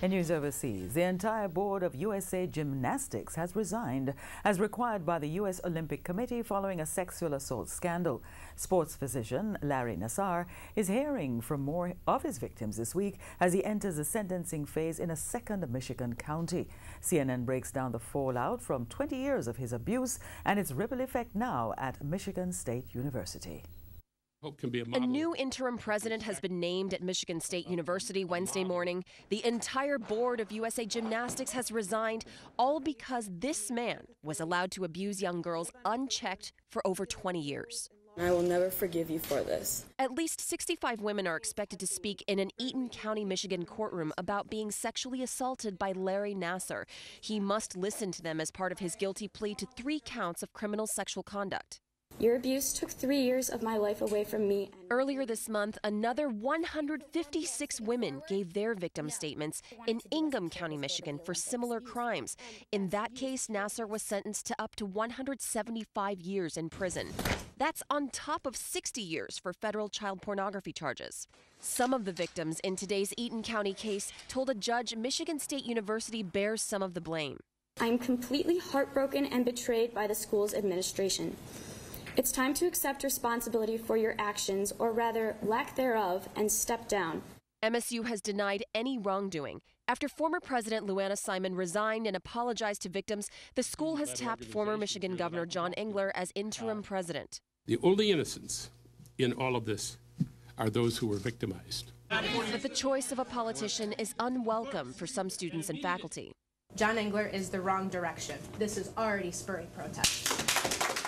In news overseas, the entire board of USA Gymnastics has resigned as required by the U.S. Olympic Committee following a sexual assault scandal. Sports physician Larry Nassar is hearing from more of his victims this week as he enters the sentencing phase in a second Michigan county. CNN breaks down the fallout from 20 years of his abuse and its ripple effect now at Michigan State University. A new interim president has been named at Michigan State University Wednesday morning. The entire board of USA Gymnastics has resigned, all because this man was allowed to abuse young girls unchecked for over 20 years. I will never forgive you for this. At least 65 women are expected to speak in an Eaton County, Michigan courtroom about being sexually assaulted by Larry Nassar. He must listen to them as part of his guilty plea to 3 counts of criminal sexual conduct. Your abuse took 3 years of my life away from me. Earlier this month, another 156 women gave their victim statements in Ingham County, Michigan for similar crimes. In that case, Nassar was sentenced to up to 175 years in prison. That's on top of 60 years for federal child pornography charges. Some of the victims in today's Eaton County case told a judge Michigan State University bears some of the blame. I'm completely heartbroken and betrayed by the school's administration. It's time to accept responsibility for your actions, or rather, lack thereof, and step down. MSU has denied any wrongdoing. After former President Luana Simon resigned and apologized to victims, the school has tapped former Michigan Governor John Engler as interim president. The only innocents in all of this are those who were victimized. But the choice of a politician is unwelcome for some students and faculty. John Engler is the wrong direction. This is already spurring protests.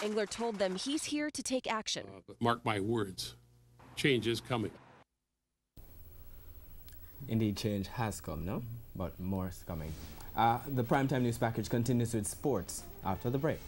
Engler told them he's here to take action. Mark my words, change is coming. Indeed, change has come, no? But more is coming. The Primetime News Package continues with sports after the break.